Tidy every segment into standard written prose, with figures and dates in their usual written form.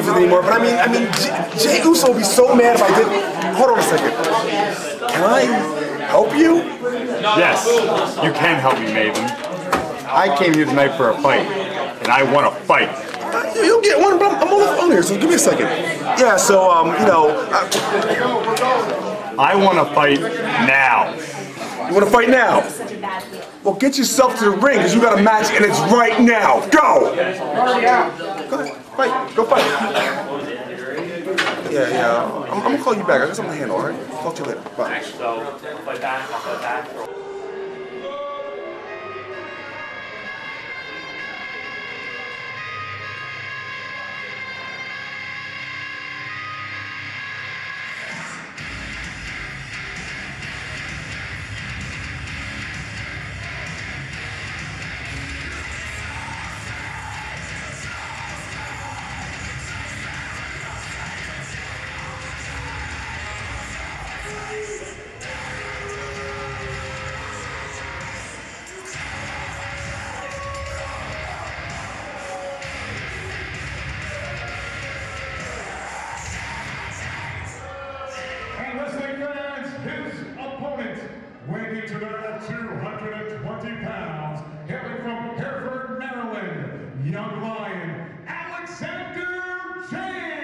beef anymore, but I mean, Jey Uso would be so mad if I did. Hold on a second. Can I help you? Yes, you can help me, Maven. I came here tonight for a fight, and I want to fight. You'll get one, but I'm on the phone here, so give me a second. Yeah, so, you know... I want to fight now. You want to fight now? Well, get yourself to the ring, because you got a match, and it's right now. Go! Go ahead, fight. Go fight. Yeah. I'm going to call you back. I got something to handle, all right? Talk to you later. Bye. Wrestling fans, his opponent, weighing to the 220 pounds, hailing from Hereford, Maryland, young lion, Alexander James.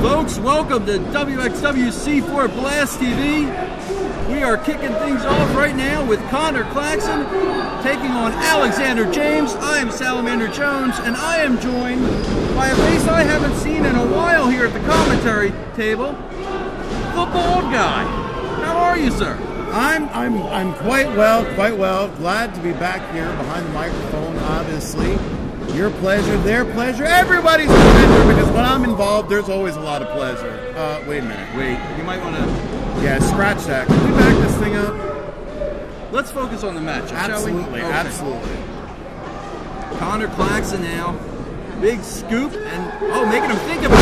Folks, welcome to WXWC4 Blast TV. We are kicking things off right now with Connor Claxton taking on Alexander James. I am Salamander Jones, and I am joined by a face I haven't seen in a while here at the commentary table, the bald guy. How are you, sir? I'm quite well. Glad to be back here behind the microphone, obviously. Your pleasure, their pleasure, everybody's pleasure, because when I'm involved, there's always a lot of pleasure. Wait a minute. Wait, you might want to... Yeah, scratch that. Can we back this thing up? Let's focus on the match, shall we? Absolutely, Okay. absolutely. Connor Claxton now. Big scoop, and, making him think of it.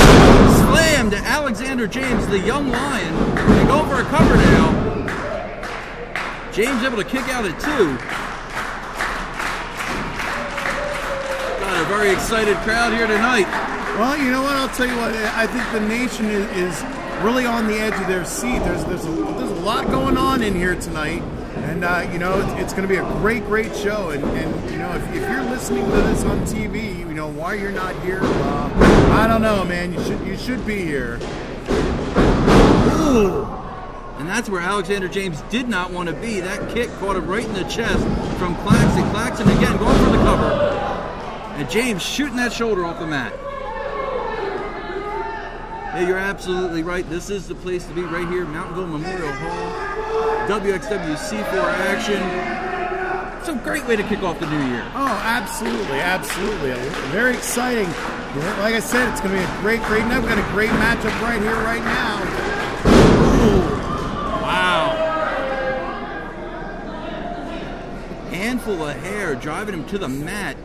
Slam to Alexander James, the young lion. They go for a cover now. James able to kick out at 2. A very excited crowd here tonight. Well, you know what? I'll tell you what. I think the nation is really on the edge of their seat. There's a lot going on in here tonight, and you know it's going to be a great show. And you know if you're listening to this on TV, you know why you're not here. I don't know, man. You should be here. Ooh. And that's where Alexander James did not want to be. That kick caught him right in the chest from Claxton. Claxton again going for the cover. And James shooting that shoulder off the mat. Yeah, you're absolutely right. This is the place to be right here, Mountainville Memorial Hall. WXWC4 action. It's a great way to kick off the new year. Oh, absolutely. Very exciting. Like I said, it's going to be a great night. We've got a great matchup right here, right now. Ooh. Wow. Handful of hair driving him to the mat.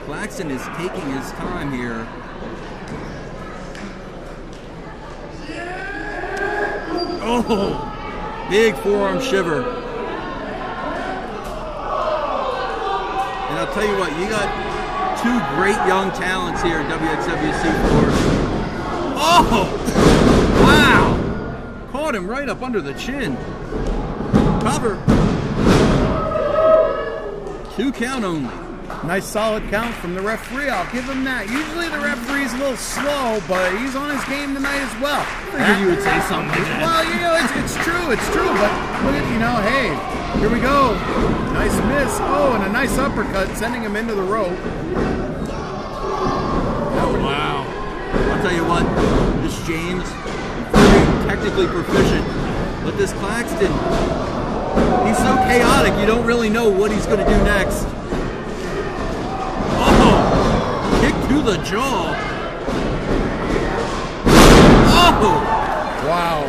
Claxton is taking his time here. Oh, big forearm shiver. And I'll tell you what, you got 2 great young talents here at WXWC4. Oh, wow. Caught him right up under the chin. Cover. 2 count only. Nice solid count from the referee. I'll give him that. Usually the referee's a little slow, but he's on his game tonight as well. I figured you would say something like that. Well, you know, it's true. But look at, you know, hey, here we go. Nice miss. Oh, and a nice uppercut, sending him into the rope. Wow. I'll tell you what, the James, very technically proficient. But this Claxton, he's so chaotic, you don't really know what he's going to do next. Oh, kick to the jaw. Oh, Wow.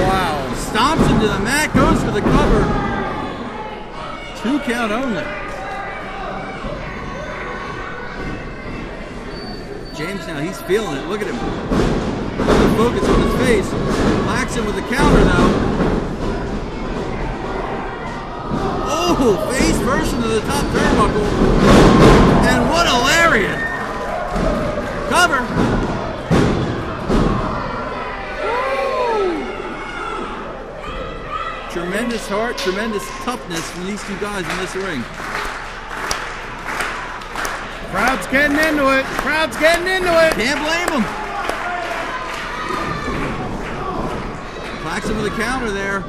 Wow. stomps into the mat, goes for the cover. 2 count only. James now, he's feeling it. Look at him. The focus on his face. Claxton with the counter though. Oh, face first into the top turnbuckle. And what a lariat. Cover. Tremendous heart, tremendous toughness from these two guys in this ring. Crowd's getting into it. Crowd's getting into it. Can't blame him. Claxton with a counter there.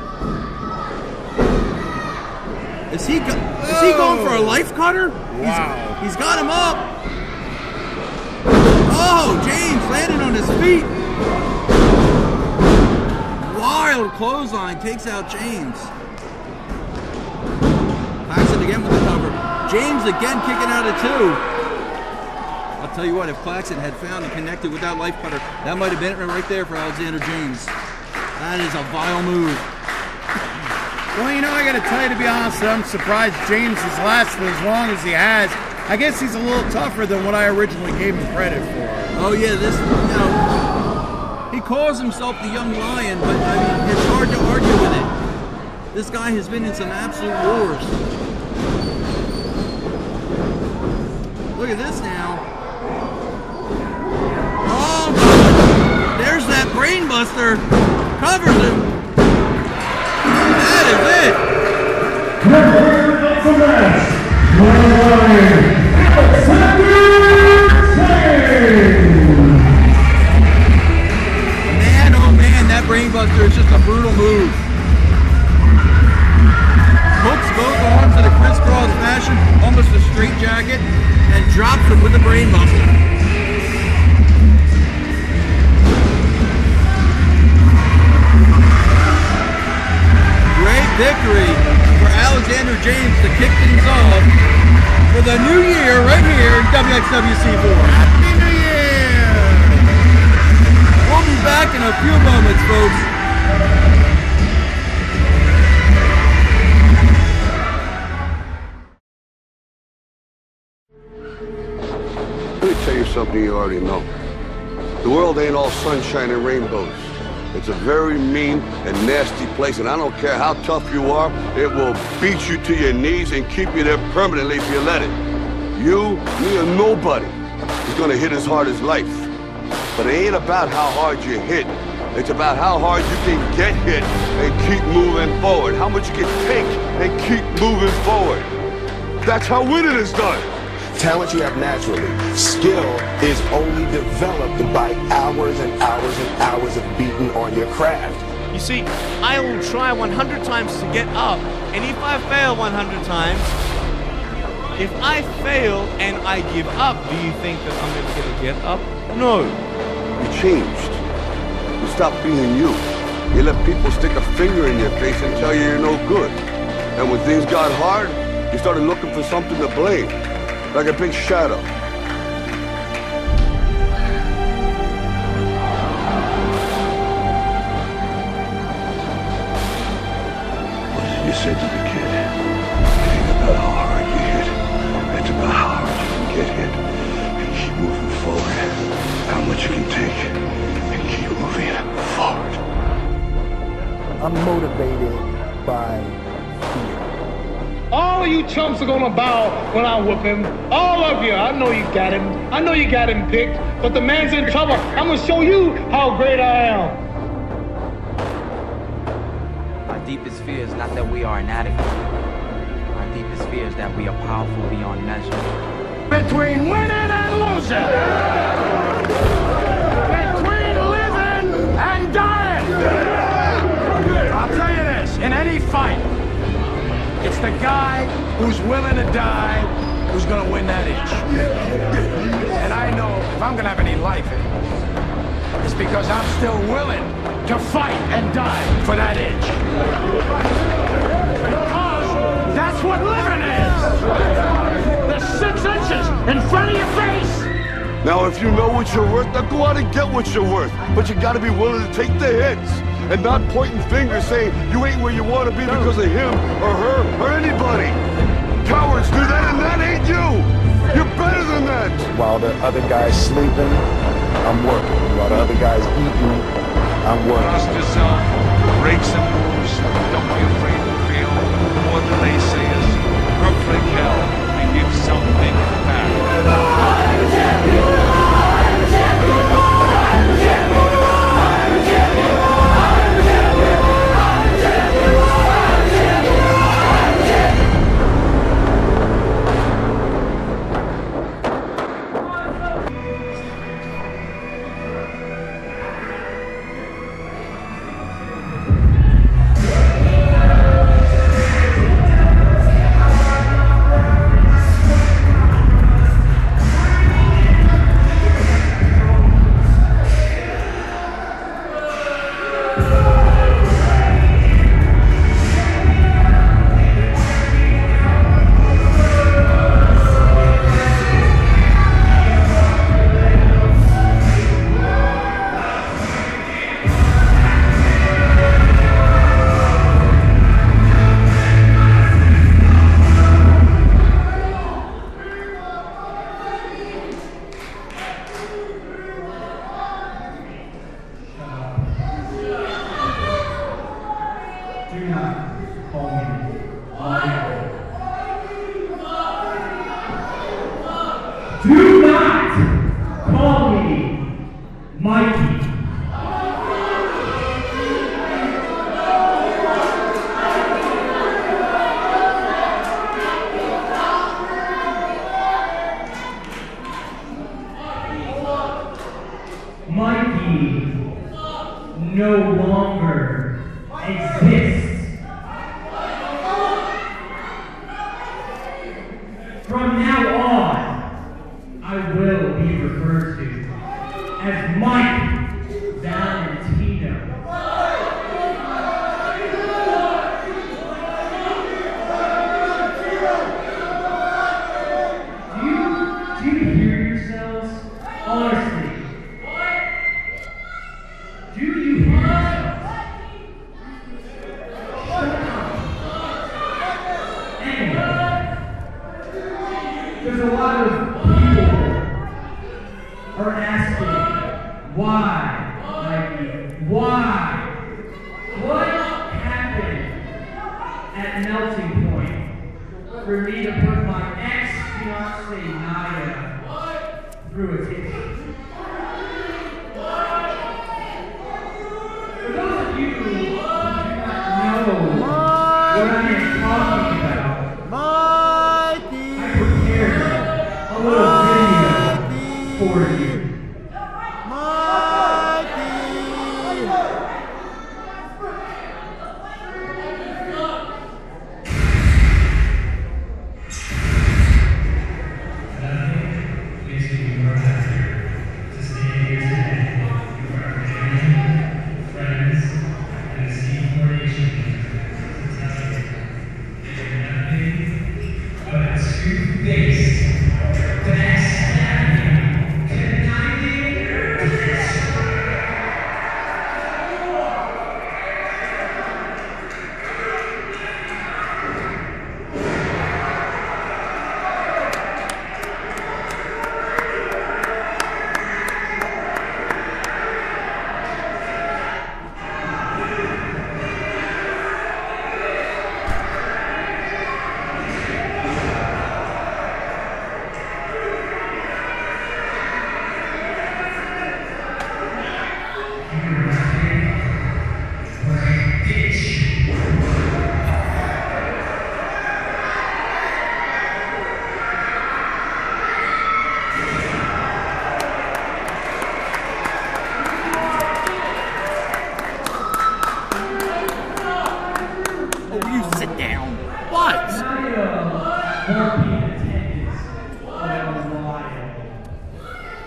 Is he going for a life cutter? Wow. He's got him up. Oh, James landed on his feet. Wild clothesline takes out James. Claxton again with the cover. James again kicking out at 2. I'll tell you what, if Claxton had found and connected with that life cutter, that might have been it right there for Alexander James. That is a vile move. Well, you know, I got to tell you, to be honest, I'm surprised James has lasted as long as he has. I guess he's a little tougher than what I originally gave him credit for. Oh yeah, this, you know, he calls himself the young lion, but I mean, it's hard to argue with it. This guy has been in some absolute wars. Look at this now. Oh, there's that brain buster. Covers him. That is it. Man, oh man, that brain buster is just a brutal move. Hooks both arms in a crisscross fashion, almost a straight jacket, and drops him with the brain buster. Great victory for Alexander James to kick things off for the new year right here in WXWC4. Happy New Year! We'll be back in a few moments, folks. Let me tell you something you already know. The world ain't all sunshine and rainbows. It's a very mean and nasty place, and I don't care how tough you are, it will beat you to your knees and keep you there permanently if you let it. You, me, or nobody is gonna hit as hard as life. But it ain't about how hard you hit. It's about how hard you can get hit and keep moving forward. How much you can take and keep moving forward. That's how winning is done. Talent you have naturally. Skill is only developed by hours and hours and hours of beating on your craft. You see, I will try 100 times to get up, and if I fail 100 times, if I fail and I give up, do you think that I'm never going to get up? No. You changed. You stopped being you. You let people stick a finger in your face and tell you you're no good. And when things got hard, you started looking for something to blame. Like a big shadow. What did you say to the kid? It ain't about how hard you hit. It's about how hard you can get hit and keep moving forward. How much you can take and keep moving forward. I'm motivated by fear. All of you chumps are gonna bow when I whoop him. All of you. I know you got him. I know you got him picked, but the man's in trouble. I'm gonna show you how great I am. Our deepest fear is not that we are inadequate. Our deepest fear is that we are powerful beyond measure. Between winning and losing. Between living and dying. I'll tell you this, in any fight, it's the guy who's willing to die who's gonna win that inch. And I know if I'm gonna have any life in it, is because I'm still willing to fight and die for that inch. Because that's what living is. There's 6 inches in front of your face. Now, if you know what you're worth, now go out and get what you're worth. But you gotta be willing to take the hits and not pointing fingers saying you ain't where you want to be because of him or her or anybody. Cowards do that, and that ain't you. You're better than that. While the other guy's sleeping, I'm working. While the other guy's eating, I'm working. Trust yourself, breaks and moves, don't be afraid to fail more than they say is perfect hell and give something back. Do not call me Mikey. Mikey no longer exists. From now on, I will be referred to as Mike Valentino. Do you hear yourselves? Honestly. Do you hear yourselves? Shut up. Anyway, there's a lot of people are asking, why, Mikey? Why? What happened at melting point for me to put my ex-fiancée Naya through a tissue? For those of you who do not know what I am talking about, I prepared a little video for you.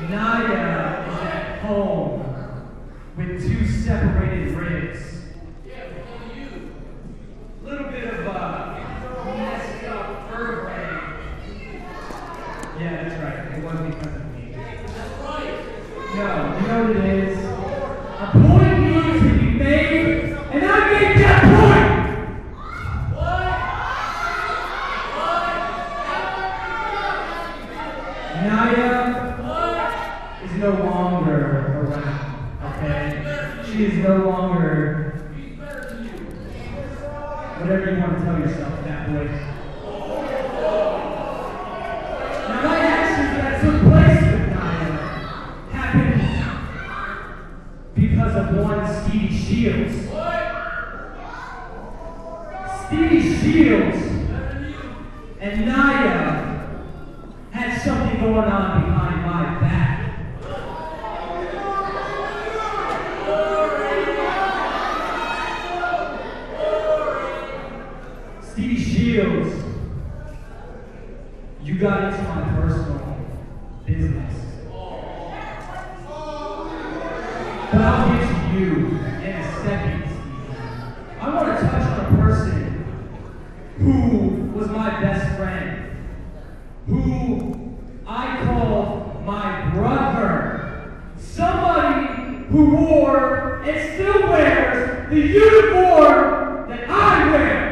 Naya is at home with 2 separated ribs. A little bit of messed up vertebrae. Yeah, that's right. It wasn't because of me. That's right. No, you know what it is? A point needs to be made, and I made that point! Naya is no longer around, okay? She is no longer whatever you want to tell yourself that way. Now my actions that took place with Naya happened because of one Stevie Shields. Stevie Shields and Naya had something going on behind my back. Stevie Shields, you got into my personal business. But I'll get to you in a second, Steve. I want to touch on a person who was my best friend, who I call my brother, somebody who wore and still wears the uniform that I wear.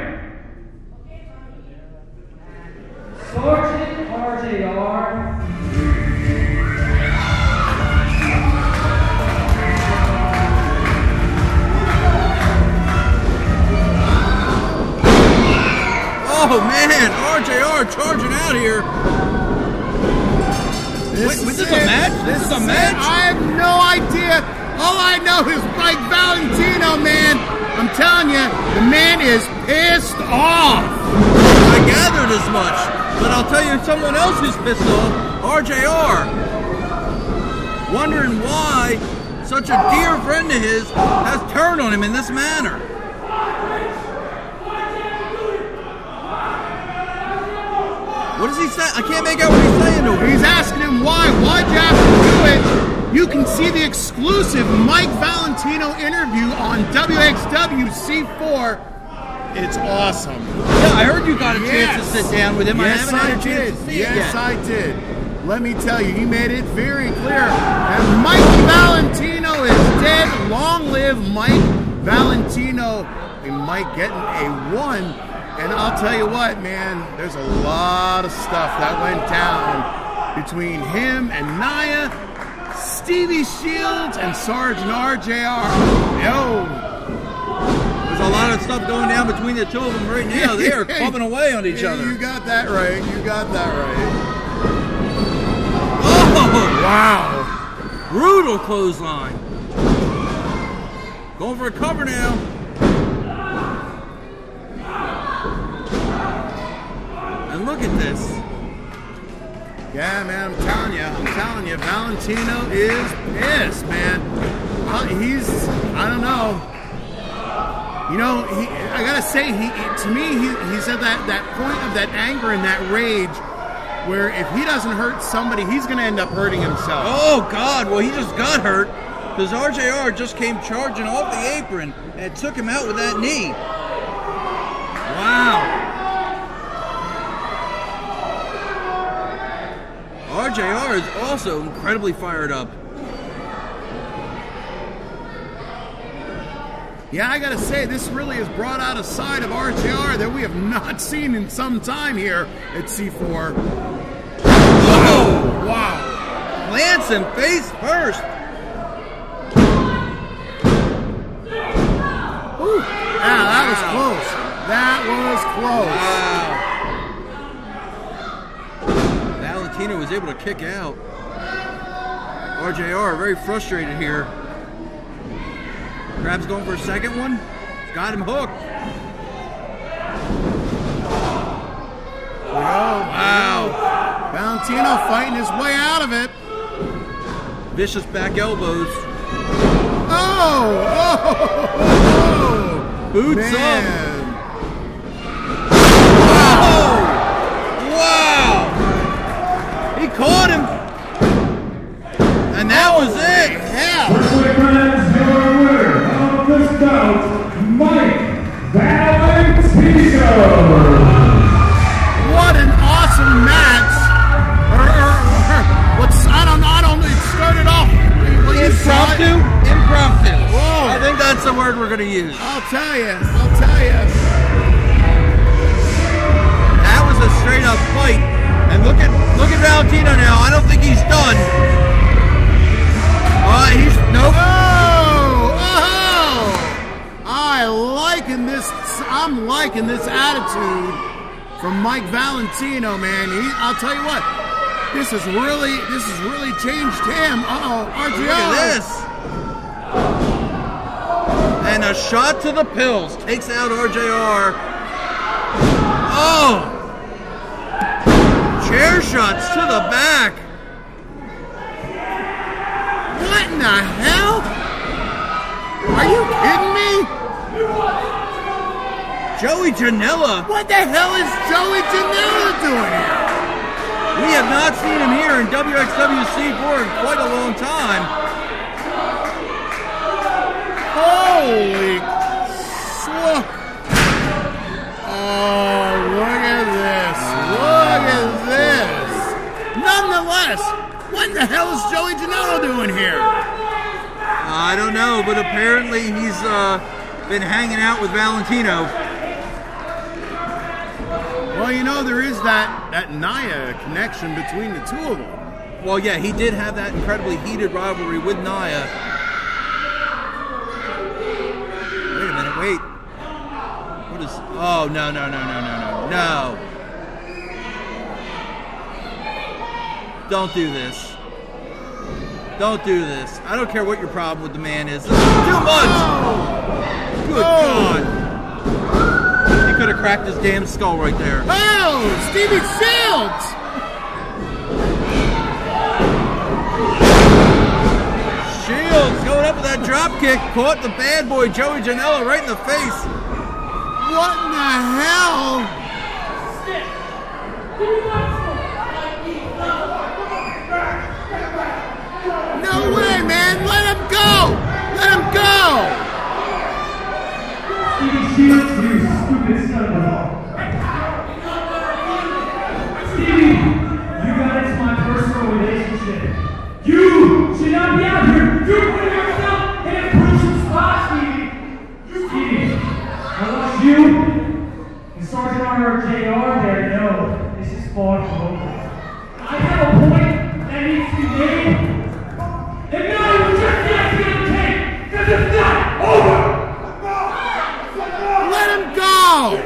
Sergeant RJR. Oh man, RJR charging out here. Wait, was this a match? This is a match? I have no idea. All I know is Mike Valentino, man. I'm telling you, the man is pissed off. I gathered as much, but I'll tell you someone else who's pissed off, RJR. Wondering why such a dear friend of his has turned on him in this manner. What does he say? I can't make out what he's saying to him. He's asking him why. Why'd you have to do it? You can see the exclusive Mike Valentino interview on WXWC4. It's awesome. Yeah, I heard you got a chance to sit down with him. Yes, I haven't had a chance to see it yet. Yes, I did. Let me tell you, he made it very clear. And Mike Valentino is dead. Long live Mike Valentino. And Mike getting a 1. And I'll tell you what, man, there's a lot of stuff that went down between him and Naya, Stevie Shields, and Sergeant RJR. Yo. There's a lot of stuff going down between the two of them right now. They are clubbing away on each other. You got that right. You got that right. Oh! Wow. Brutal clothesline. Going for a cover now. And look at this. Yeah, man, I'm telling you, Valentino is pissed, man. I don't know. You know, I gotta say, to me, he's at that point of that anger and that rage where if he doesn't hurt somebody, he's gonna end up hurting himself. Oh, God, well, he just got hurt because RJR just came charging off the apron and took him out with that knee. Wow. RJR is also incredibly fired up. Yeah, I gotta say, this really has brought out a side of RJR that we have not seen in some time here at C4. Oh, wow. Plants him face first. Ooh. Yeah, that was close. That was close. Wow. Valentino was able to kick out. RJR very frustrated here. Crab's going for a second one. Got him hooked. Wow. Valentino fighting his way out of it. Vicious back elbows. Oh! Boots man. up. Wow! He caught him. And that was it. Yeah. out Mike Valentino. What an awesome match! It started off impromptu. Whoa. I think that's the word we're going to use. I'll tell you. That was a straight up fight. And look at Valentino now. I don't think he's done. Nope. I'm liking this attitude from Mike Valentino, man. I'll tell you what. This has really changed him. RGO. Look at this. And a shot to the pills. Takes out RJR. Oh! Chair shots to the back. What in the hell? Are you kidding me? Joey Janela. What the hell is Joey Janela doing here? We have not seen him here in WXWC4 in quite a long time. Holy fuck. Oh, look at this. Nonetheless, what the hell is Joey Janela doing here? I don't know, but apparently he's been hanging out with Valentino. Well, you know, there is that Nia connection between the two of them. Well, yeah, he did have that incredibly heated rivalry with Nia. Wait a minute, wait. What is... Oh, no. Don't do this. Don't do this. I don't care what your problem with the man is. This is too much! Good God. He could have cracked his damn skull right there. Oh, Stevie Shields! Shields going up with that drop kick. Caught the bad boy Joey Janela right in the face. What in the hell? No way, man! Let him go! Let him go! Stevie Shields, you stupid son of a... Stevie, you got into my personal relationship. You should not be out here. You're putting yourself in a crucial spot, Stevie. Stevie, I want you and Sergeant RJR there to know this is far from over. I have a point that needs to be made. And now you just can't be okay, because it's not over! Let him go!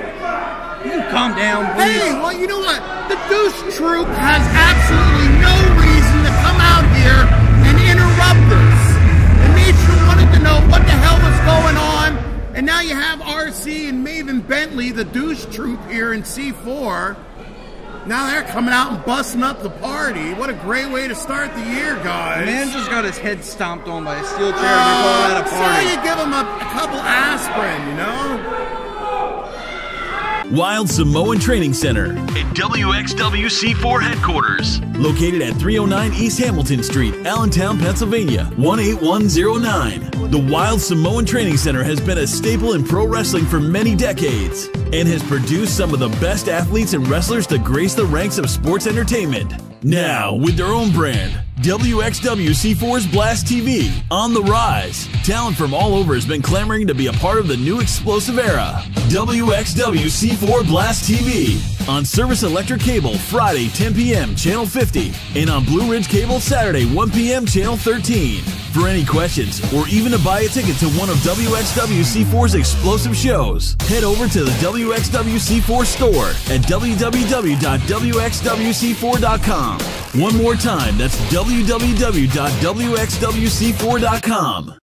You calm down, please. Hey, well, you know what? The Douche Troop has absolutely no reason to come out here and interrupt this. The nation wanted to know what the hell was going on, and now you have RC and Maven Bentley, the Douche Troop here in C4. Now they're coming out and busting up the party. What a great way to start the year, guys. The man just got his head stomped on by a steel chair and you're calling that a party. So you give him a couple aspirin, you know? Wild Samoan Training Center at WXWC4 headquarters. Located at 309 East Hamilton Street, Allentown, Pennsylvania, 18109. The Wild Samoan Training Center has been a staple in pro wrestling for many decades and has produced some of the best athletes and wrestlers to grace the ranks of sports entertainment. Now, with their own brand, WXWC4's Blast TV, on the rise. Talent from all over has been clamoring to be a part of the new explosive era. WXWC4 Blast TV. On Service Electric Cable, Friday, 10 p.m., Channel 50. And on Blue Ridge Cable, Saturday, 1 p.m., Channel 13. For any questions, or even to buy a ticket to one of WXWC4's explosive shows, head over to the WXWC4 store at www.wxwc4.com. One more time, that's www.wxwc4.com.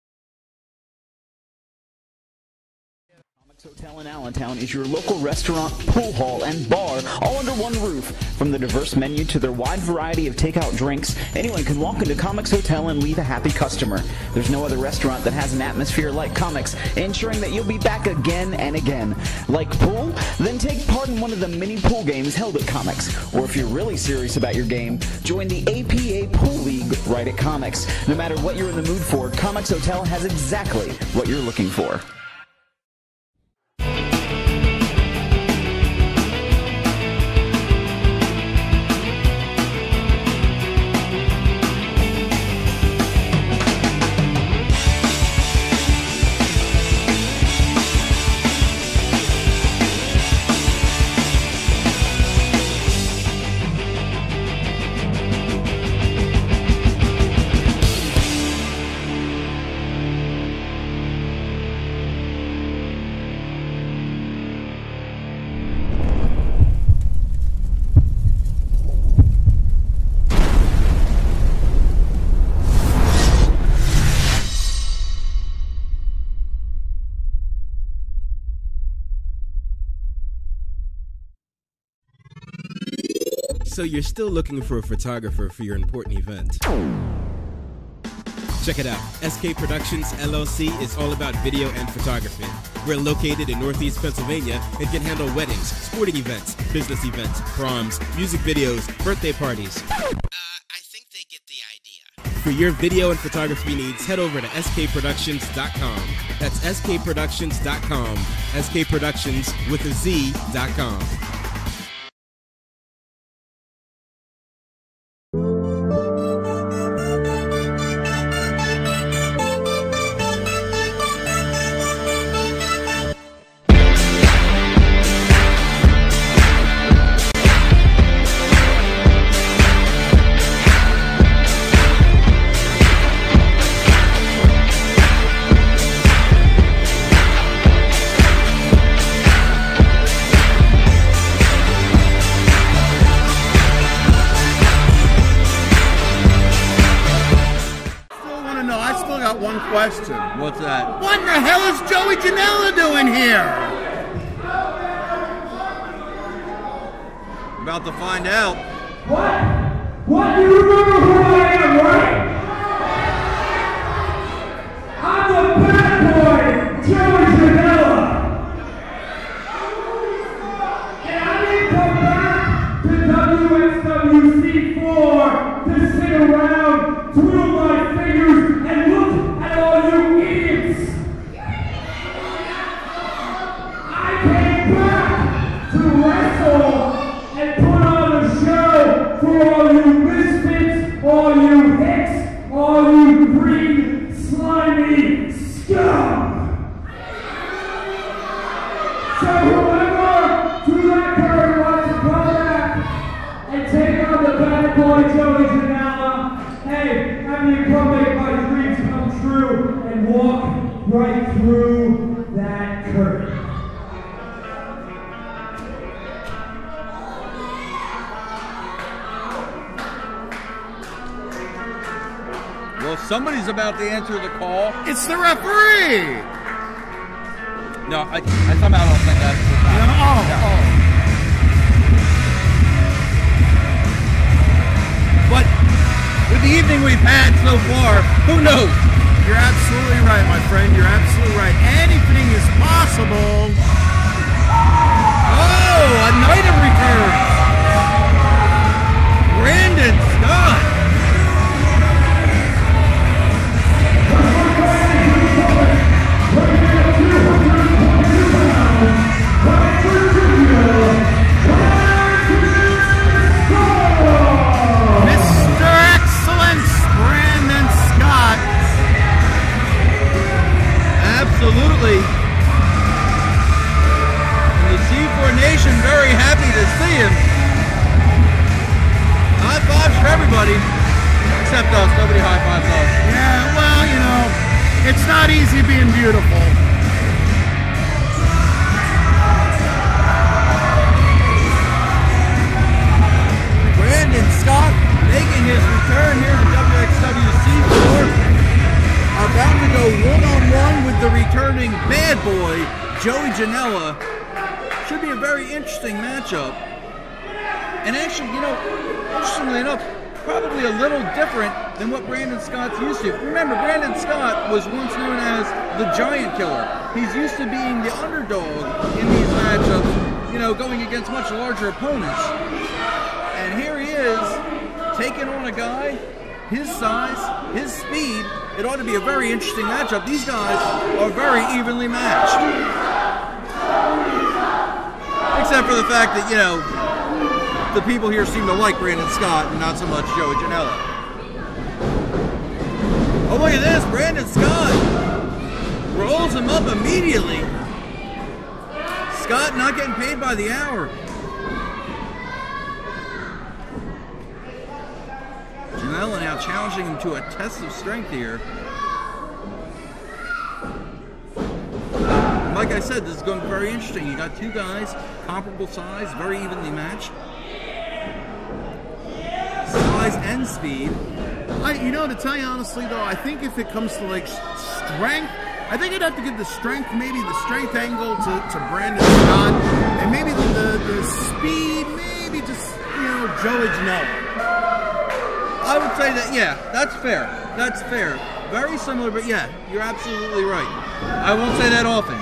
Hotel in Allentown is your local restaurant, pool hall, and bar, all under one roof. From the diverse menu to their wide variety of takeout drinks, anyone can walk into Comics Hotel and leave a happy customer. There's no other restaurant that has an atmosphere like Comics, ensuring that you'll be back again and again. Like pool? Then take part in one of the many pool games held at Comics. Or if you're really serious about your game, join the APA Pool League right at Comics. No matter what you're in the mood for, Comics Hotel has exactly what you're looking for. So you're still looking for a photographer for your important event. Check it out. SK Productions LLC is all about video and photography. We're located in Northeast Pennsylvania and can handle weddings, sporting events, business events, proms, music videos, birthday parties. I think they get the idea. For your video and photography needs, head over to skproductions.com. That's skproductions.com. SK Productions with a Z.com. Question. What's that? What in the hell is Joey Janela doing here? About to find out. What? You remember who I am, right? I'm the bad boy, Joey Janela. And I didn't come back to WXWC4 to sit around, twiddle my fingers, and look at all you idiots. I came back to wrestle and put on a show for all you misfits, all you hicks, all you green, slimy scum. So whoever threw that curve wants to come back and take on the bad boy Joey Janela, hey, I mean, come make my dreams come true and walk right through that curtain. Well, somebody's about to answer the call. It's the referee! No, I somehow don't think that's the time. But with the evening we've had so far, who knows? You're absolutely right, my friend. You're absolutely right. Anything is possible. Oh, a night of returns. Brandon Scott. Mr. Excellence, Brandon Scott. Absolutely. And the C4 Nation very happy to see him. High fives for everybody. Except us. Nobody high fives us. Yeah, well, you know, it's not easy being beautiful. Brandon Scott making his return here to WXWC4. About to go one-on-one with the returning bad boy, Joey Janela. Should be a very interesting matchup. And actually, you know, interestingly enough, probably a little different than what Brandon Scott's used to. Remember, Brandon Scott was once known as the Giant Killer. He's used to being the underdog in these matchups, you know, going against much larger opponents. And here he is, taking on a guy, his size, his speed. It ought to be a very interesting matchup. These guys are very evenly matched. Except for the fact that, you know, the people here seem to like Brandon Scott and not so much Joey Janela. Oh, look at this. Brandon Scott rolls him up immediately. Scott not getting paid by the hour. Janela now challenging him to a test of strength here. Like I said, this is going to be very interesting. You got two guys, comparable size, very evenly matched. Size and speed. You know, to tell you honestly, though, I think if it comes to, like, strength, I think I'd have to give the strength, maybe the strength angle to Brandon Scott, and maybe the speed, maybe just, you know, Joey Janela? I would say that, yeah, that's fair. That's fair. Very similar, but yeah, you're absolutely right. I won't say that often.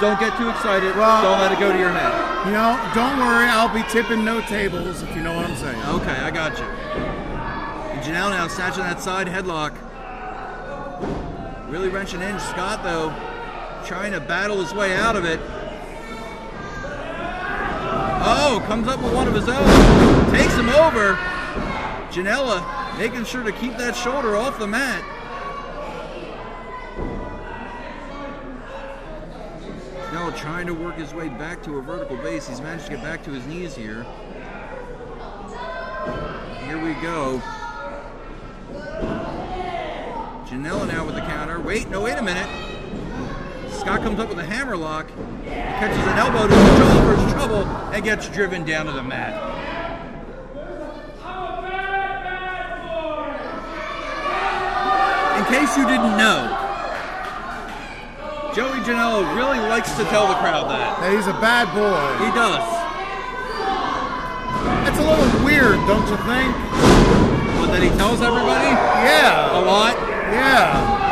Don't get too excited. Well, don't let it go to your head. You know, don't worry. I'll be tipping no tables, if you know what I'm saying. Okay, I got you. And Janelle now snatching that side headlock. Really wrenching in. Scott, though, trying to battle his way out of it. Oh, comes up with one of his own. Takes him over. Janela making sure to keep that shoulder off the mat. Janela trying to work his way back to a vertical base. He's managed to get back to his knees here. Here we go. Janela now with the counter. Wait a minute. Scott comes up with a hammerlock. He catches an elbow to the jaw for his trouble and gets driven down to the mat. In case you didn't know, Joey Janela really likes to tell the crowd that. That he's a bad boy. He does. It's a little weird, don't you think? What, that he tells everybody? Yeah. A lot? Yeah.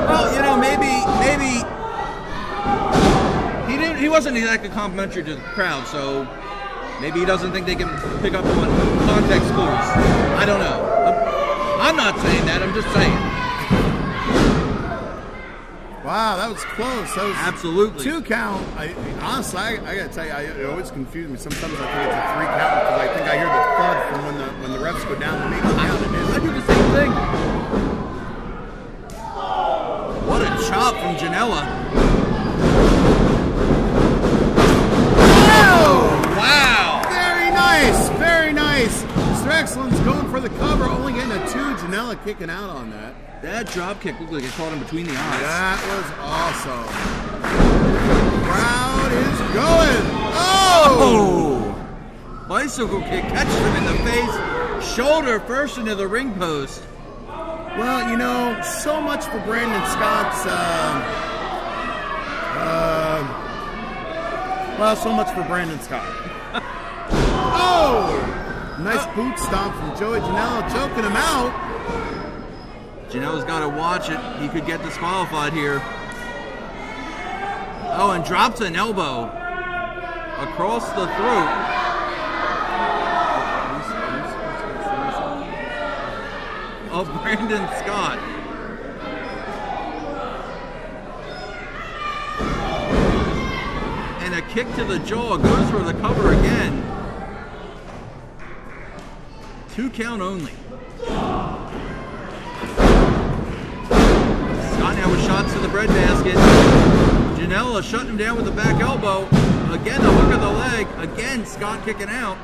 Well, you know, maybe he wasn't exactly complimentary to the crowd, so maybe he doesn't think they can pick up on context clues. I don't know. I'm not saying that, I'm just saying. Wow, that was close. That was absolutely 2 count. Honestly, I gotta tell you, it always confuses me. Sometimes I think it's a 3 count because I think I hear the thud from when the refs go down to make the count. I do the same thing. What a chop from Janela. Oh! Wow! Very nice, very nice. Mr. Excellence going for the cover, only getting a 2. Janela kicking out on that. That drop kick looked like it caught him between the eyes. That was awesome. Crowd is going. Oh! Bicycle kick catches him in the face. Shoulder first into the ring post. Well, you know, so much for Brandon Scott's, so much for Brandon Scott. Oh! Nice boot stomp from Joey Janela, choking him out. Janela's got to watch it. He could get disqualified here. Oh, and drops an elbow across the throat. Of Brandon Scott. And a kick to the jaw, goes for the cover again. 2 count only. Scott now with shots to the breadbasket. Janela shutting him down with the back elbow. Again, the hook of the leg. Again, Scott kicking out.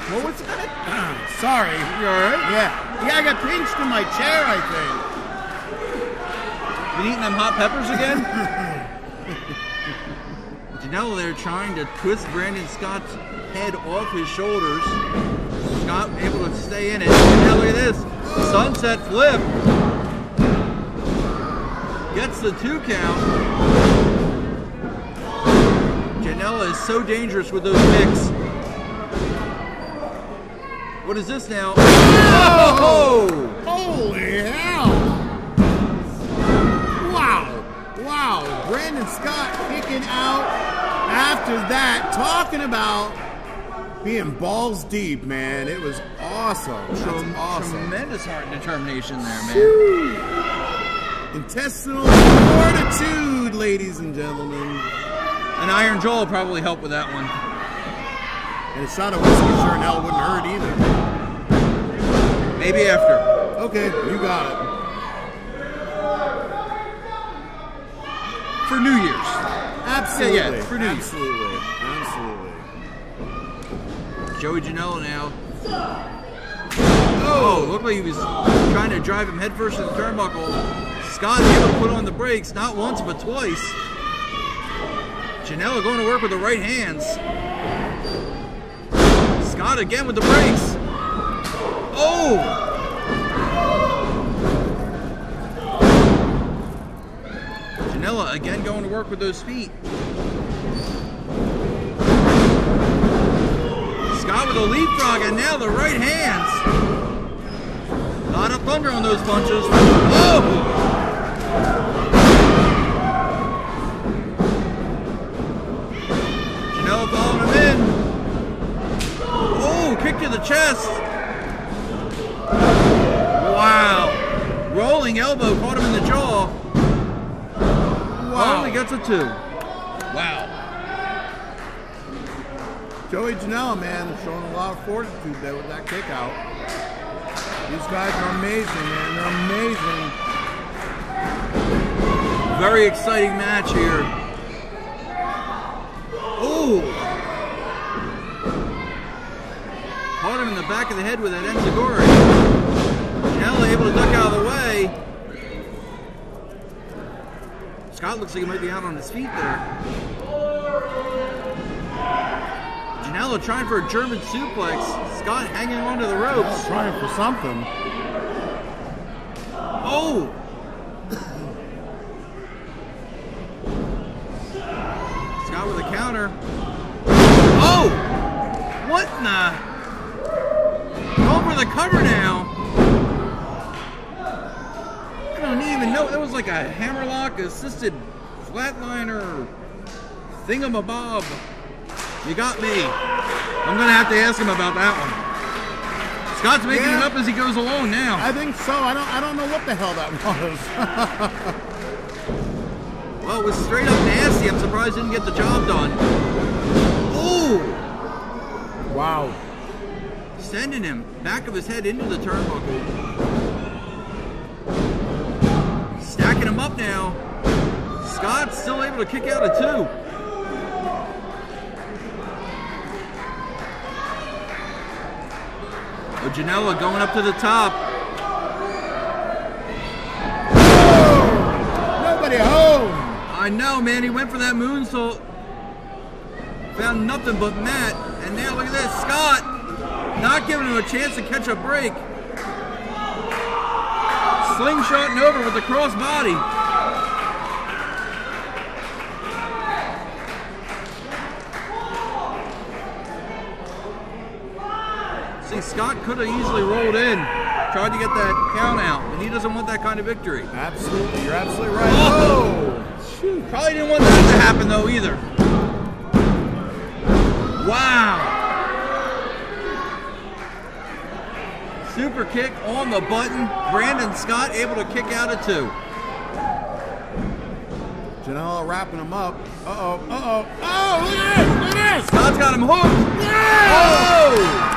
What was that? Sorry. You alright? Yeah, I got pinched in my chair, I think. Been eating them hot peppers again? Janela there trying to twist Brandon Scott's head off his shoulders. Scott able to stay in it. Now look at this. Sunset flip. Gets the 2 count. Janela is so dangerous with those kicks. What is this now? Oh! Holy hell! Wow, Brandon Scott kicking out after that, talking about being balls deep, man. It was awesome. That's awesome. Tremendous heart and determination there, man. Whew. Intestinal fortitude, ladies and gentlemen. An Iron Jaw will probably help with that one. And a shot of whiskey sure in hell wouldn't hurt either. Maybe after. Okay, you got it. For New Year's. Absolutely. Yeah, for New Year's. Absolutely. Joey Janela now. Oh, looked like he was trying to drive him headfirst in the turnbuckle. Scott able to put on the brakes, not once but twice. Janela going to work with the right hands. Scott again with the brakes. Oh! Janela again going to work with those feet. Scott with a leapfrog, and now the right hands. A lot of thunder on those punches. Oh! Janela following him in. Oh, kick to the chest. Wow. Rolling elbow, caught him in the jaw. Wow. Only gets a 2. Wow. Joey Janela, man, showing a lot of fortitude there with that kick out. These guys are amazing, man. They're amazing. Very exciting match here. Oh! Caught him in the back of the head with that enziguri. Janela able to duck out of the way. Scott looks like he might be out on his feet there. Janela trying for a German suplex. Scott hanging onto the ropes. Trying for something. Oh! Scott with a counter. Oh! What in the? Going for the cover now. I don't even know. That was like a hammerlock assisted flatliner thingamabob. You got me. I'm going to have to ask him about that one. Scott's making it up as he goes along now. I think so. I don't know what the hell that was. Well, it was straight up nasty. I'm surprised he didn't get the job done. Ooh! Wow. Sending him back of his head into the turnbuckle. Stacking him up now. Scott's still able to kick out a 2. Janela going up to the top. Nobody home. I know, man. He went for that moonsault. Found nothing but mat. And now look at this. Scott not giving him a chance to catch a break. Slingshotting over with the crossbody. See, Scott could have easily rolled in, tried to get that count out, and he doesn't want that kind of victory. Absolutely, you're absolutely right. Oh! Shoot. Probably didn't want that to happen though either. Wow! Super kick on the button. Brandon Scott able to kick out a 2. Janela wrapping him up. Uh-oh, uh-oh. Oh, look at this, look at this! Scott's got him hooked. Yeah! Oh!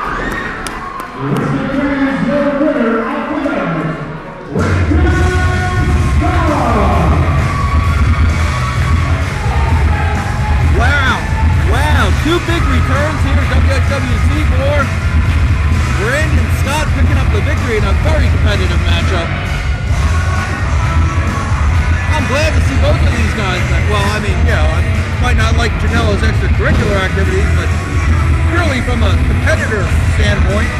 Wow, 2 big returns here at WXWC4. Brandon Scott picking up the victory in a very competitive matchup. I'm glad to see both of these guys. Well, I mean, I might not like Janela's extracurricular activities, but purely from a competitor standpoint.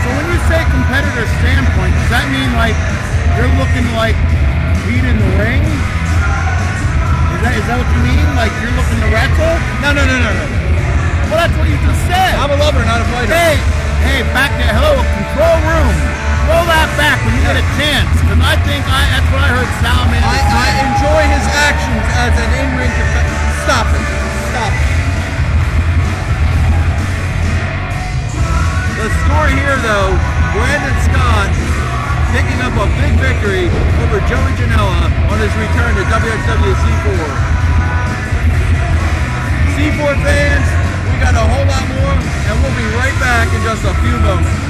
So when you say competitor standpoint, does that mean like you're looking like beat in the ring? Is that what you mean? Like you're looking to wrestle? No. Well, that's what you just said. I'm a lover, not a fighter. Hey, back to hello, control room. Roll that back when you get a chance. Because I think that's what I heard Salman. I enjoy his actions as an in-ring competitor. Stop it. The score here, though, Brandon Scott picking up a big victory over Joey Janela on his return to WXWC4. C4 fans, we got a whole lot more, and we'll be right back in just a few moments.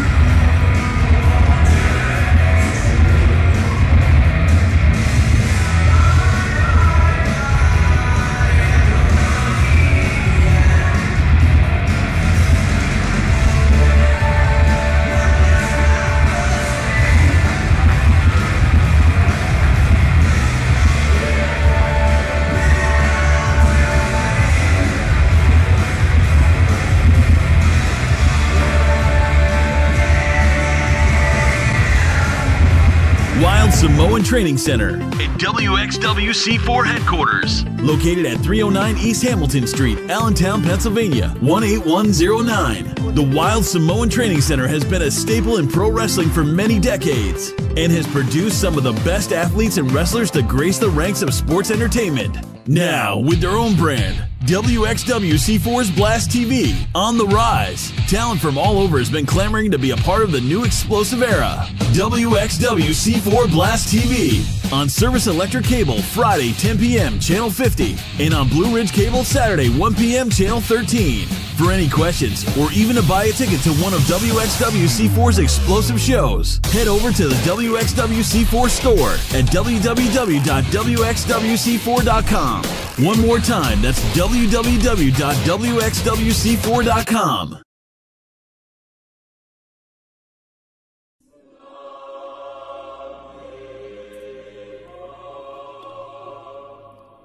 Samoan Training Center at WXWC4 headquarters, located at 309 East Hamilton Street, Allentown, Pennsylvania, 18109. The Wild Samoan Training Center has been a staple in pro wrestling for many decades and has produced some of the best athletes and wrestlers to grace the ranks of sports entertainment. Now, with their own brand, WXWC4's Blast TV, on the rise. Talent from all over has been clamoring to be a part of the new explosive era. WXWC4 Blast TV, on Service Electric Cable, Friday, 10 p.m., Channel 50, and on Blue Ridge Cable, Saturday, 1 p.m., Channel 13. For any questions, or even to buy a ticket to one of WXWC4's explosive shows, head over to the WXWC4 store at www.wxwc4.com. One more time, that's www.wxwc4.com.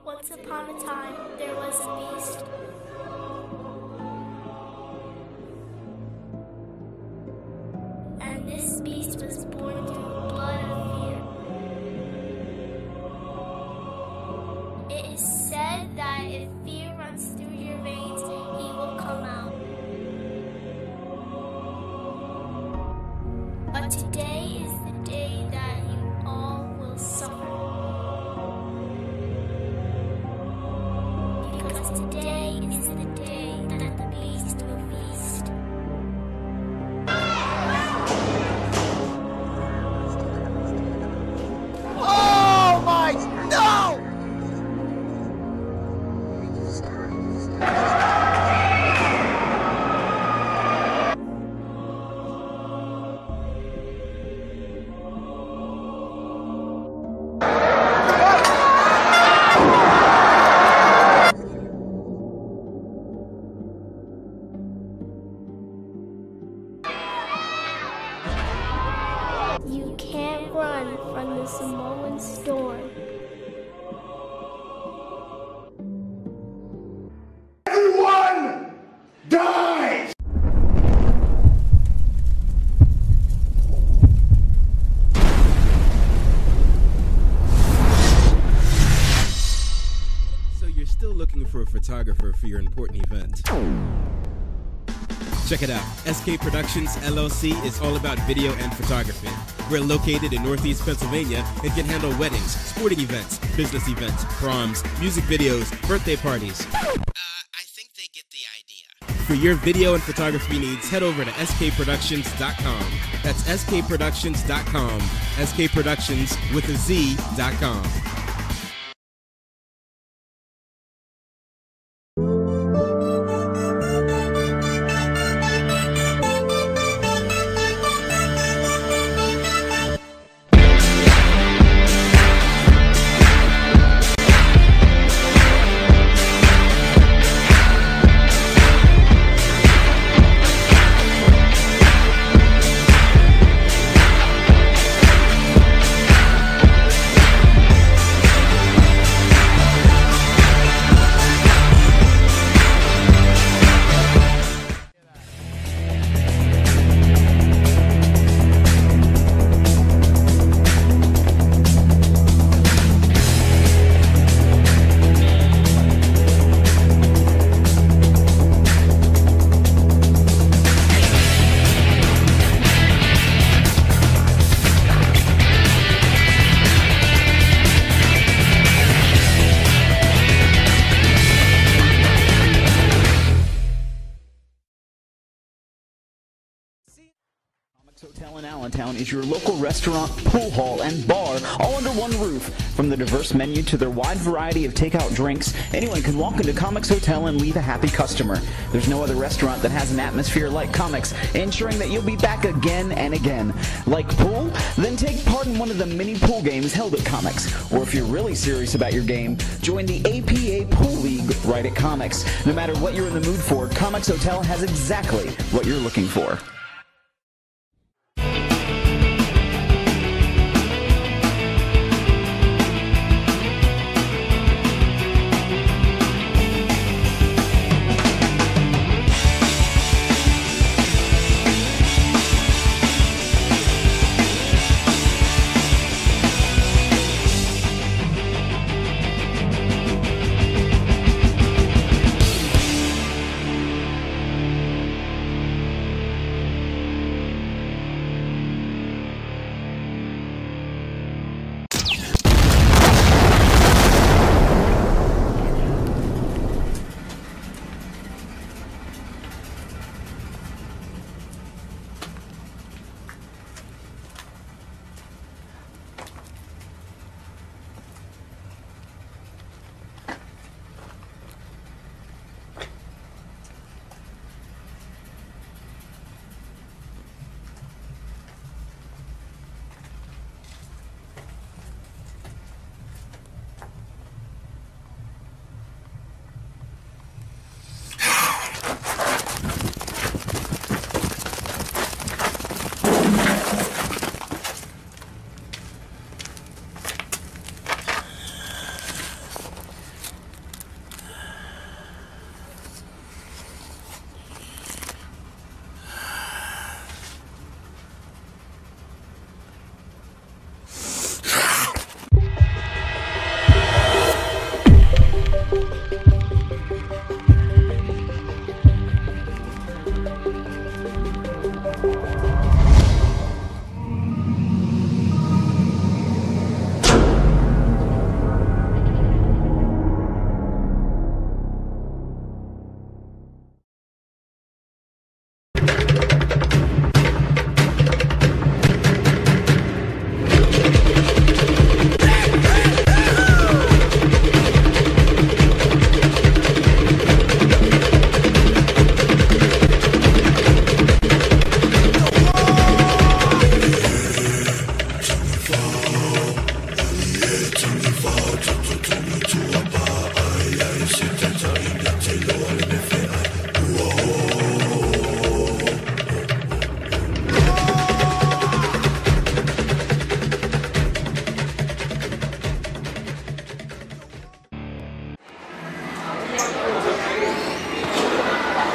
Once upon a time, there was a beast. And this beast was born through blood of fear. It is said that if fear runs through your veins, he will come out. But today is the day that you all will suffer. Because today is the day that the beast will feast. Oh my, no! You can't run from the Samoan storm. Everyone dies! So you're still looking for a photographer for your important event. Check it out. SK Productions LLC is all about video and photography. We're located in Northeast Pennsylvania and can handle weddings, sporting events, business events, proms, music videos, birthday parties. I think they get the idea. For your video and photography needs, head over to skproductions.com. That's skproductions.com. SK Productions with a Z.com. Hotel in Allentown is your local restaurant, pool hall, and bar, all under one roof. From the diverse menu to their wide variety of takeout drinks, anyone can walk into Comics Hotel and leave a happy customer. There's no other restaurant that has an atmosphere like Comics, ensuring that you'll be back again and again. Like pool? Then take part in one of the mini pool games held at Comics. Or if you're really serious about your game, join the APA Pool League right at Comics. No matter what you're in the mood for, Comics Hotel has exactly what you're looking for.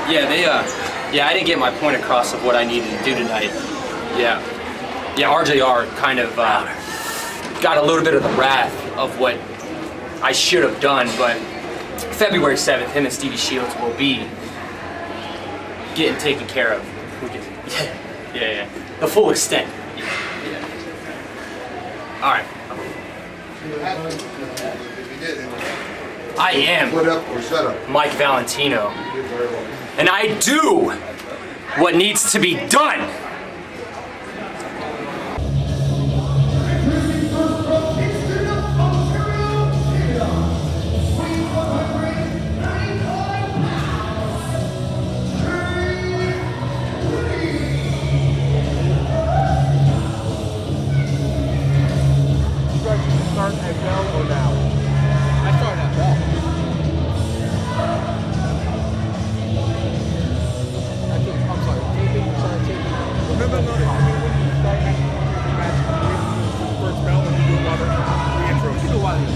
Yeah, I didn't get my point across of what I needed to do tonight. Yeah, RJR kind of got a little bit of the wrath of what I should have done, but February 7th, him and Stevie Shields will be getting taken care of. Yeah, the full extent. Yeah. All right. I am Mike Valentino, and I do what needs to be done. Start at bell or now? I started at bell. Actually, I'm sorry. Taping. Sorry, taping. Remember, when you start at the match, first bell, and you do a lot of intros. You do a lot of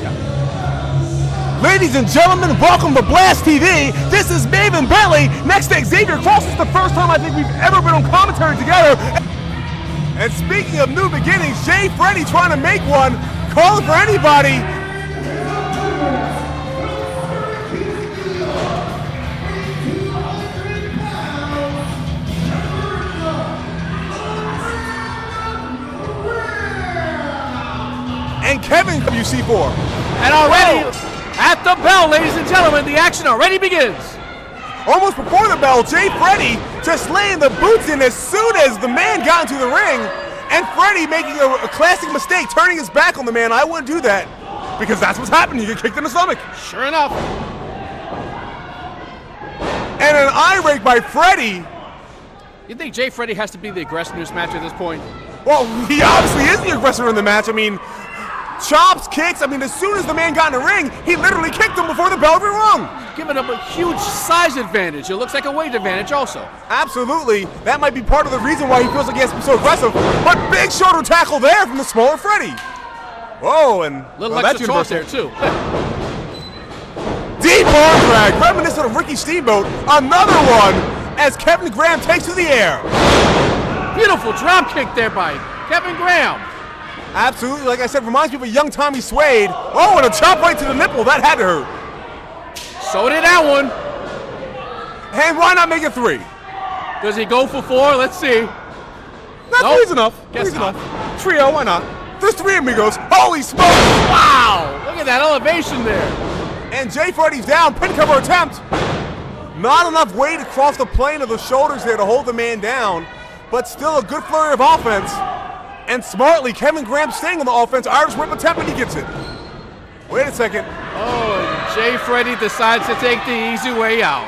intros. Ladies and gentlemen, welcome to Blast TV. This is Maven Bentley next to Xavier Cross. It's the first time I think we've ever been on commentary together. And speaking of new beginnings, Jay Freddy trying to make one, calling for anybody. And Kevin WC4. And already at the bell, ladies and gentlemen, the action already begins. Almost before the bell, Jay Freddy just laying the boots in as soon as the man got into the ring. And Freddy making a classic mistake, turning his back on the man. I wouldn't do that, because that's what's happening. You get kicked in the stomach. Sure enough. And an eye rake by Freddy. You think Jay Freddy has to be the aggressor in this match at this point? Well, he obviously is the aggressor in the match. I mean, chops, kicks. I mean, as soon as the man got in the ring, he literally kicked him before the bell ever rung. Giving him a huge size advantage. It looks like a weight advantage also. Absolutely. That might be part of the reason why he feels like he has to be so aggressive. But big shoulder tackle there from the smaller Freddy. Whoa, and little extra talk there too. Deep arm drag, reminiscent of Ricky Steamboat. Another one as Kevin Graham takes to the air. Beautiful drop kick there by Kevin Graham. Absolutely, like I said, reminds me of a young Tommy Suede. Oh, and a chop right to the nipple. That had to hurt. So did that one. And why not make it 3? Does he go for 4? Let's see. That's nope. Three's enough. Guess not. Trio, why not? There's 3 amigos. Holy smokes! Wow! Look at that elevation there. And Jay Freddy's down. Pin cover attempt. Not enough weight across the plane of the shoulders there to hold the man down, but still a good flurry of offense. And smartly, Kevin Graham staying on the offense. Irish whip attempt, and he gets it. Wait a second. Oh, and Jay Freddy decides to take the easy way out.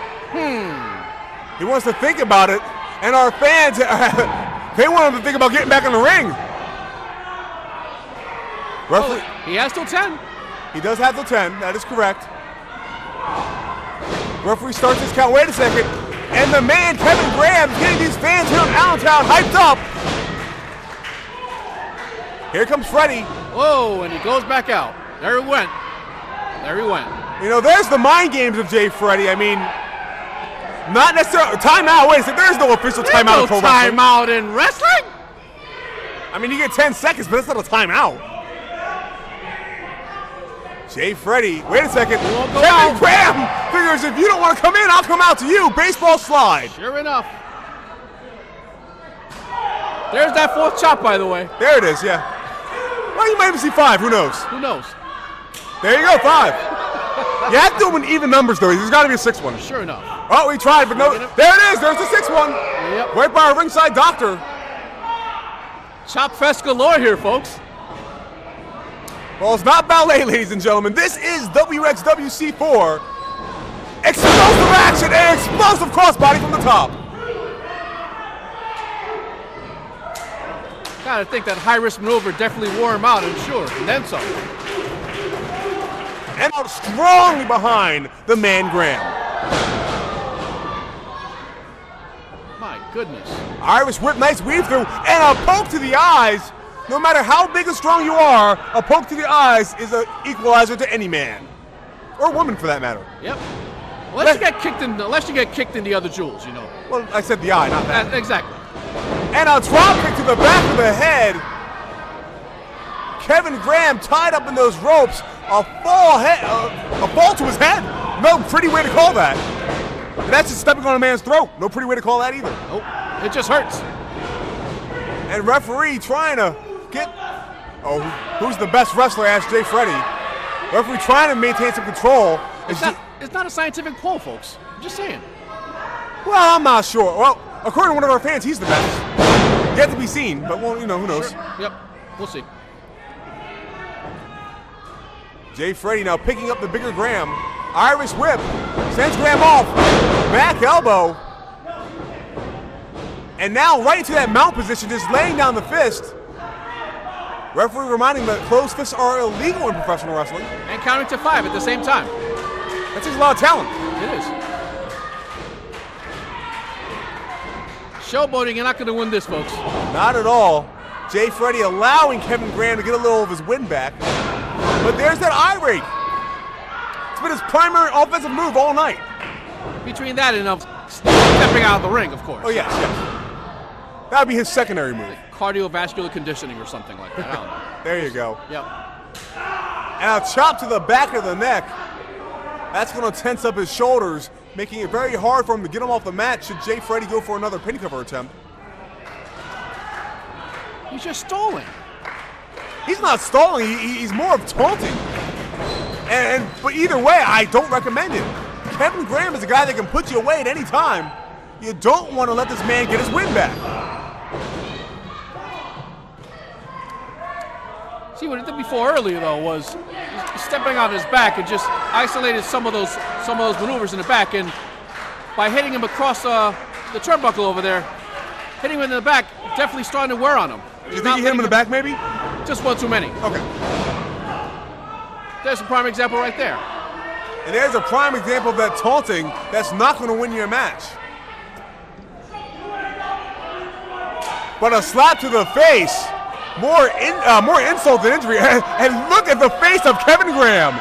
He wants to think about it, and our fans, they want him to think about getting back in the ring. Roughly, he has till 10. He does have till 10, that is correct. Referee starts his count. Wait a second. And the man, Kevin Graham, is getting these fans here in Allentown hyped up. Here comes Freddy. Whoa, and he goes back out. There he went. There he went. You know, there's the mind games of Jay Freddy. I mean, not necessarily timeout. Wait a second, there's no official timeout in pro wrestling. Timeout in wrestling? I mean, you get 10 seconds, but that's not a timeout. Jay Freddy, wait a second. Kevin Graham figures if you don't want to come in, I'll come out to you. Baseball slide. Sure enough. There's that 4th chop, by the way. There it is, yeah. Well, you might even see 5. Who knows? Who knows? There you go, 5. You have to do them in even numbers, though. There's got to be a 6th one. Sure enough. Oh, we tried, but no. There it is. There's the 6th one. Yep. Right by our ringside doctor. Chop fest galore here, folks. Well, it's not ballet, ladies and gentlemen. This is WXWC4. Explosive action and explosive crossbody from the top. Gotta think that high-risk maneuver definitely wore him out, I'm sure, and then some. And out strongly behind the man Graham. My goodness. Irish whip, nice weave through, and a poke to the eyes. No matter how big and strong you are, a poke to the eyes is an equalizer to any man. Or woman, for that matter. Yep. Unless you get kicked in the other jewels, you know. Well, I said the eye, not that. Exactly. And a drop kick to the back of the head. Kevin Graham tied up in those ropes. A fall to his head. No pretty way to call that. And that's just stepping on a man's throat. No pretty way to call that either. Nope. It just hurts. And referee trying to get. Oh, who's the best wrestler? Asked Jay Freddy. Referee trying to maintain some control. It's not a scientific poll, folks. I'm just saying. Well, I'm not sure. Well, according to one of our fans, he's the best. Yet to be seen, but well, you know, who knows? Sure. Yep, we'll see. Jay Freddy now picking up the bigger Graham. Irish whip. Sends Graham off. Back elbow. And now right into that mount position, just laying down the fist. Referee reminding that closed fists are illegal in professional wrestling. And counting to 5 at the same time. That takes a lot of talent. It is. Showboating, you're not going to win this, folks. Not at all. Jay Freddy allowing Kevin Graham to get a little of his win back. But there's that eye rake. It's been his primary offensive move all night. Between that and stepping out of the ring, of course. Oh, yes. That would be his secondary move. Like cardiovascular conditioning or something like that. I don't know. There you go. Yep. And a chop to the back of the neck. That's going to tense up his shoulders, making it very hard for him to get him off the mat should Jay Freddy go for another pin cover attempt. He's just stalling. He's not stalling, he's more of taunting. But either way, I don't recommend it. Kevin Graham is a guy that can put you away at any time. You don't want to let this man get his win back. See, what it did before earlier, though, was stepping on his back and just isolated some of those maneuvers in the back. And by hitting him across the turnbuckle over there, hitting him in the back, definitely starting to wear on him. Do you think you hit him in the back, maybe? Just one too many. Okay. There's a prime example right there. And there's a prime example of that taunting that's not going to win you a match. But a slap to the face, more insult than injury. And look at the face of Kevin Graham.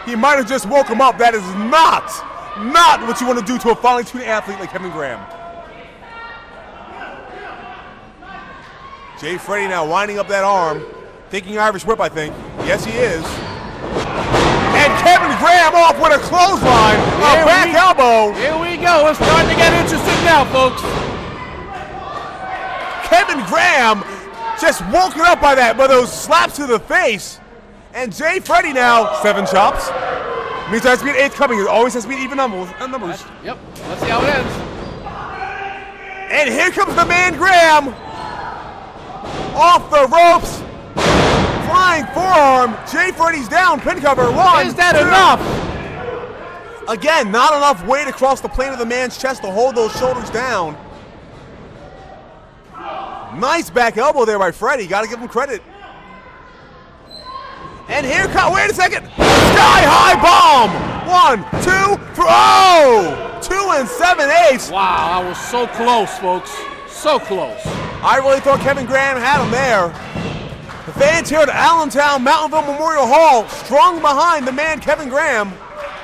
He might have just woke him up. That is not what you want to do to a finely tuned athlete like Kevin Graham. Jay Freddy now winding up that arm, thinking Irish whip, I think. Yes, he is. And Kevin Graham off with a clothesline, a back elbow. Here we go. It's starting to get interesting now, folks. Kevin Graham just woken up by those slaps to the face. And Jay Freddy now, 7 chops. Means there has to be an 8th coming. It always has to be even numbers. Yep. Let's see how it ends. And here comes the man Graham. Off the ropes. Flying forearm. Jay Freddy's down. Pin cover. 1. Is that enough? Again, not enough weight across the plane of the man's chest to hold those shoulders down. Nice back elbow there by Freddy. Got to give him credit. And here comes, wait a second. Sky high bomb. 1, 2, 3. Oh! 2 7/8. Wow, that was so close, folks. So close. I really thought Kevin Graham had him there. The fans here at Allentown Mountainville Memorial Hall, strong behind the man Kevin Graham.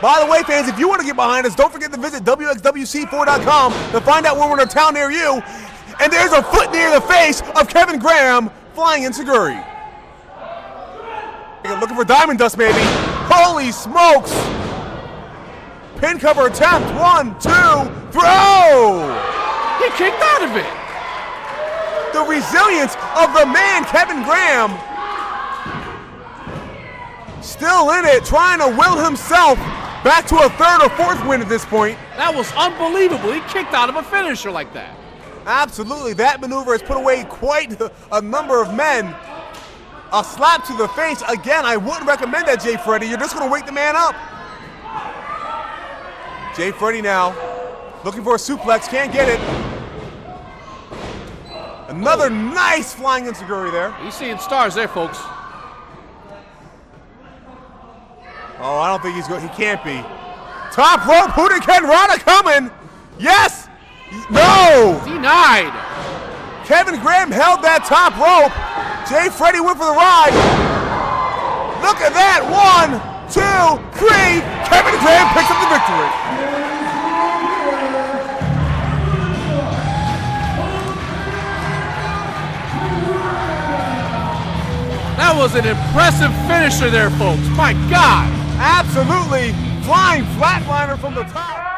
By the way, fans, if you want to get behind us, don't forget to visit WXWC4.com to find out when we're in a town near you. And there's a foot near the face of Kevin Graham flying in Seguri. Looking for diamond dust, maybe. Holy smokes! Pin cover attempt. 1, 2, throw! He kicked out of it. The resilience of the man, Kevin Graham. Still in it, trying to will himself back to a 3rd or 4th win at this point. That was unbelievable. He kicked out of a finisher like that. Absolutely. That maneuver has put away quite a number of men. A slap to the face. Again, I wouldn't recommend that, Jay Freddy. You're just going to wake the man up. Jay Freddy now looking for a suplex. Can't get it. Another nice flying enziguri there. He's seeing stars there, folks. Oh, I don't think he's going. He can't be. Top rope. Hurricane Rana coming. Yes. No. Denied. Kevin Graham held that top rope. Jay Freddy went for the ride. Look at that. 1, 2, 3. Kevin Graham picks up the victory. That was an impressive finisher there, folks. My God. Absolutely. Flying flatliner from the top.